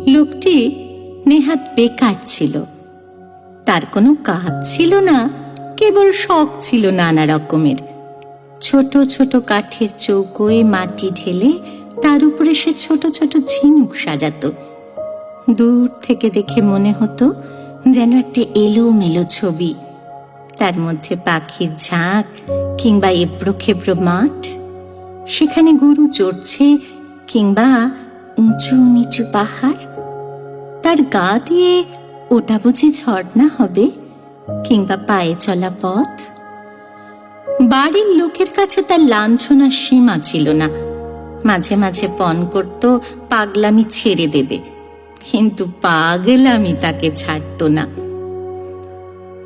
লোকটি নেহাত বেকার ছিল। তার কোনো কাজ ছিল না, কেবল শখ ছিল নানা রকমের। ছোট ছোট কাঠের চৌকোয় মাটি ঢেলে তার উপরে সে ছোট ছোট ঝিনুক সাজাতো। দূর থেকে দেখে মনে হতো যেন একটা এলোমেলো ছবি, তার মধ্যে পাখির ঝাঁক কিংবা এবড়ো খেবড়ো মাঠ, সেখানে গরু চড়ছে কিংবা উঁচু নিচু পাহাড়। তার গা দিয়ে ওটা বুঝি ঝর্ণা হবে কিংবা পায়ে চলা পথ। বাড়ির লোকের কাছে তার লাঞ্ছনার সীমা ছিল না। মাঝে মাঝে পণ করত পাগলামি ছেড়ে দেবে, কিন্তু পাগলামি তাকে ছাড়ত না।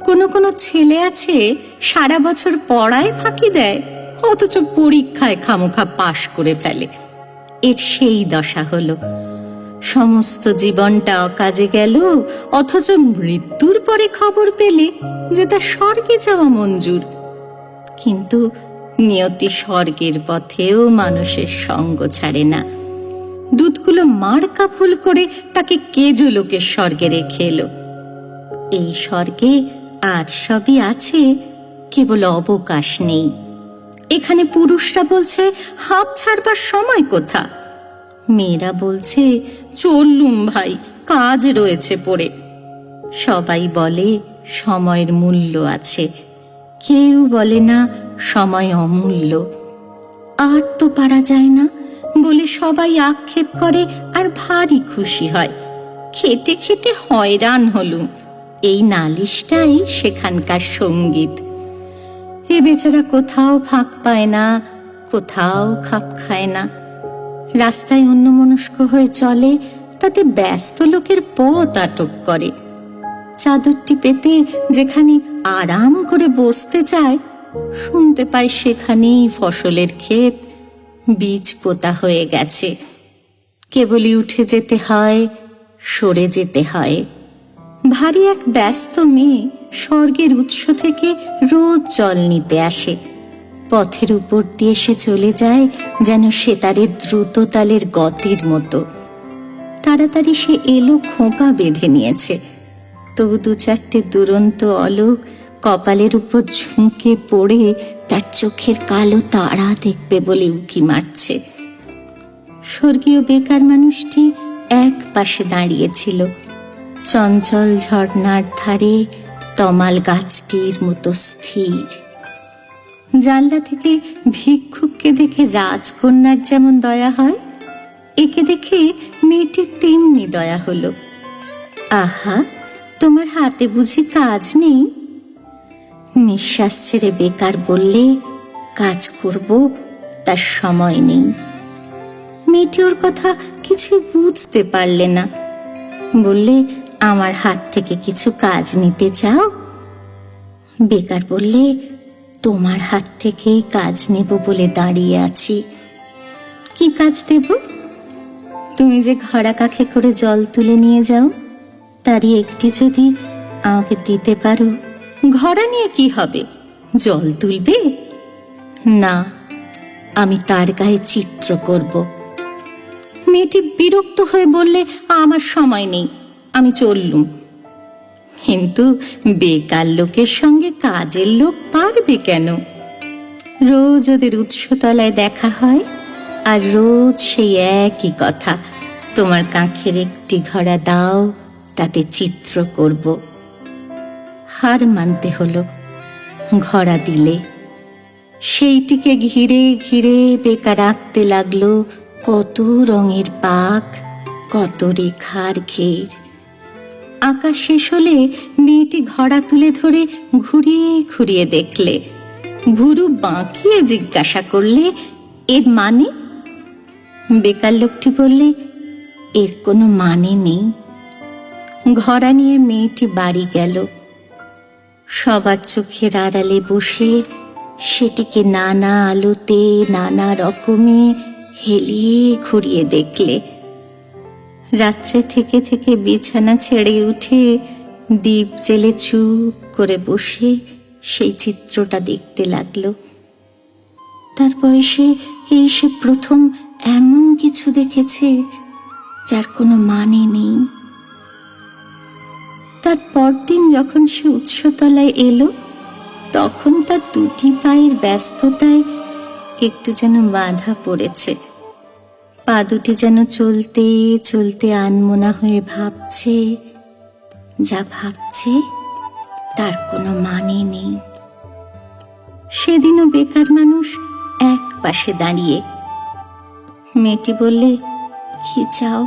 কোনো কোনো ছেলে আছে সারা বছর পড়ায় ফাঁকি দেয়, অথচ পরীক্ষায় খামোখা পাশ করে ফেলে। এর সেই দশা হলো। সমস্ত জীবনটা অকাজে গেল, অথচ মৃত্যুর পরে খবর পেলে যে তার স্বর্গে যাওয়া মঞ্জুর। কিন্তু নিয়তি স্বর্গের পথেও মানুষের সঙ্গ ছাড়ে না। দুধগুলো মার্কা ভুল করে তাকে কেজো লোকের স্বর্গে রেখে এলো। এই স্বর্গে আর সবই আছে, কেবল অবকাশ নেই। এখানে পুরুষরা বলছে হাঁপ ছাড়বার সময় কোথা, মেয়েরা বলছে চললুম ভাই, কাজ রয়েছে পড়ে। সবাই বলে সময়ের মূল্য আছে, কেউ বলে না সময় অমূল্য। আর তো পারা যায় না বলে সবাই আক্ষেপ করে আর ভারী খুশি হয়। খেটে খেটে হয়রান হলুম, এই নালিশটাই সেখানকার সঙ্গীত। এ বেচারা কোথাও ফাঁক পায় না, কোথাও খাপ খায় না। রাস্তায় অন্যমনস্ক হয়ে চলে, তাতে ব্যস্ত লোকের পথ আটক করে। চাদরটি পেতে যেখানে আরাম করে বসতে চায়, শুনতে পায় সেখানেই ফসলের ক্ষেত, বীজ পোতা হয়ে গেছে। কেবলই উঠে যেতে হয়, সরে যেতে হয়। ভারী এক ব্যস্ত মেয়ে স্বর্গের উৎস থেকে রোজ জল নিতে আসে। পথের উপর দিয়ে সে চলে যায় যেন সেতারের দ্রুত তালের গতির মতো। তাড়াতাড়ি সে এলো, খোঁপা বেঁধে নিয়েছে। তবু দু চারটে দুরন্ত অলোক কপালের উপর ঝুঁকে পড়ে তার চোখের কালো তারা দেখবে বলে উকি মারছে। স্বর্গীয় বেকার মানুষটি এক পাশে দাঁড়িয়েছিল, চঞ্চল ঝর্ণার ধারে তমাল গাছটির মতো স্থির। জানলা থেকে ভিক্ষুককে দেখে রাজকন্যার যেমন দয়া হয়, একে দেখে মেয়েটির তেমনি দয়া হলো। আহা, তোমার হাতে বুঝি কাজ নেই? নিঃশ্বাস ছেড়ে বেকার বললে, কাজ করব, তার সময় নেই। মেয়েটি ওর কথা কিছুই বুঝতে পারলে না। বললে, আমার হাত থেকে কিছু কাজ নিতে চাও? বেকার বললে, তোমার হাত থেকেই কাজ নেব বলে দাঁড়িয়ে আছি। কি কাজ দেব? তুমি যে ঘড়া কাখে করে জল তুলে নিয়ে যাও, তারই একটি যদি আমাকে দিতে পারো। ঘড়া নিয়ে কি হবে, জল তুলবে? না, আমি তার গায়ে চিত্র করব। মেয়েটি বিরক্ত হয়ে বললে, আমার সময় নেই, আমি চললুম। কিন্তু বেকার লোকের সঙ্গে কাজের লোক পারবে কেন? রোজ ওদের উৎসতলায় দেখা হয়, আর রোজ সেই একই কথা, তোমার কাঁখের একটি ঘড়া দাও, তাতে চিত্র করব। হার মানতে হলো। ঘড়া দিলে সেইটিকে ঘিরে ঘিরে বেকার আঁকতে লাগলো কত রঙের পাক, কত রেখার ঘের। আঁকা শেষ হলে মেয়েটি ঘড়া তুলে ধরে ঘুরিয়ে ঘুরিয়ে দেখলে। ভুরু বাঁকিয়ে জিজ্ঞাসা করলে, এর মানে? বেকার লোকটি বললে, এর কোনো মানে নেই। ঘড়া নিয়ে মেয়েটি বাড়ি গেল। সবার চোখের আড়ালে বসে সেটিকে নানা আলোতে নানা রকমে হেলিয়ে ঘুরিয়ে দেখলে। রাত্রে থেকে থেকে বিছানা ছেড়ে উঠে দীপ জেলে চুপ করে বসে সেই চিত্রটা দেখতে লাগলো। তার বয়সে এই সে প্রথম এমন কিছু দেখেছে যার কোনো মানে নেই। তার পরদিন যখন সে উৎসতলায় এলো, তখন তার দুটি পায়ের ব্যস্ততায় একটু যেন বাধা পড়েছে। পা দুটি যেন চলতে চলতে আনমনা হয়ে ভাবছে, যা ভাবছে তার কোনো মানে নেই। সেদিনও বেকার মানুষ এক পাশে দাঁড়িয়ে। মেয়েটি বললে, কি চাও?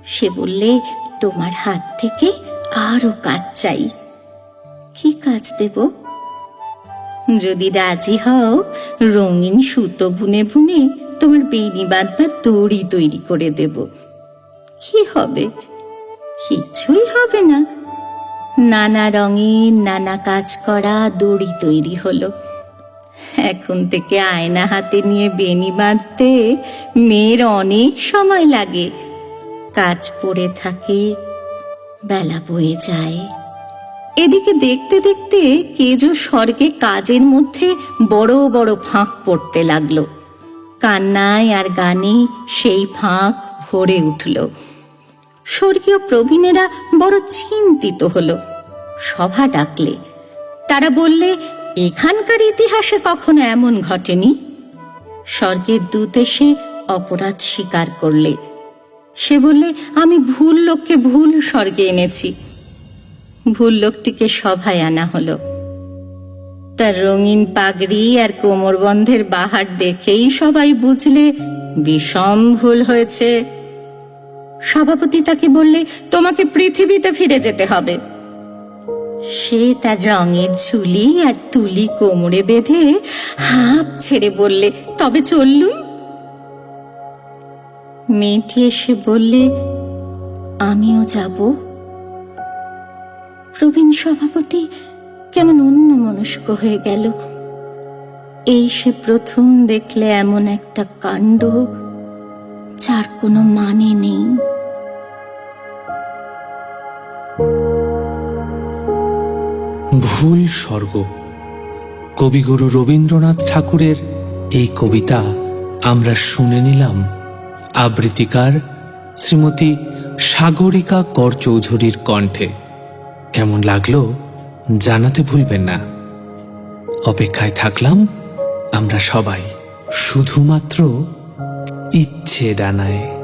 সে বললে, তোমার হাত থেকে আরো কাজ চাই। কি কাজ দেব? যদি রাজি হও, রঙিন সুতো বুনে বুনে তোমার বেনি বাঁধবার দড়ি তৈরি করে দেব। কি হবে? কিছুই হবে না। নানা রঙের নানা কাজ করা দড়ি তৈরি হলো। এখন থেকে আয়না হাতে নিয়ে বেনি বাঁধতে মেয়ের অনেক সময় লাগে। কাজ পড়ে থাকে, বেলা বয়ে যায়। এদিকে দেখতে দেখতে কেজো স্বর্গে কাজের মধ্যে বড় বড় ফাঁক পড়তে লাগলো। কান্নায় আর গানে সেই ফাঁক ভরে উঠল। স্বর্গীয় প্রবীণেরা বড় চিন্তিত হলো। সভা ডাকলে। তারা বললে, এখানকার ইতিহাসে কখনো এমন ঘটেনি। স্বর্গের দূত এসে অপরাধ স্বীকার করলে। সে বললে, আমি ভুল লোককে ভুল স্বর্গে এনেছি। ভুল লোকটিকে সভায় আনা হলো। তার রঙিন পাগড়ি আর কোমরবন্ধের বাহার দেখেই সবাই বুঝলে বিষম ভুল হয়েছে। সভাপতি তাকে বললে, তোমাকে পৃথিবীতে ফিরে যেতে হবে। সে তার রঙের ঝুলি আর তুলি কোমরে বেঁধে হাঁপ ছেড়ে বললে, তবে চললুম। মেয়েটি এসে বললে, আমিও যাব। প্রবীণ সভাপতি কেমন অন্যমনস্ক হয়ে গেল। এই সে প্রথম দেখলে এমন একটা কাণ্ড যার কোনো মানে নেই। ভুল স্বর্গ। কবিগুরু রবীন্দ্রনাথ ঠাকুরের এই কবিতা আমরা শুনে নিলাম আবৃত্তিকার শ্রীমতী সাগরিকা কর চৌধুরীর কণ্ঠে। কেমন লাগলো জানাতে ভুলবেন না। অপেক্ষায় থাকলাম আমরা সবাই, শুধুমাত্র ইচ্ছে ডানায়।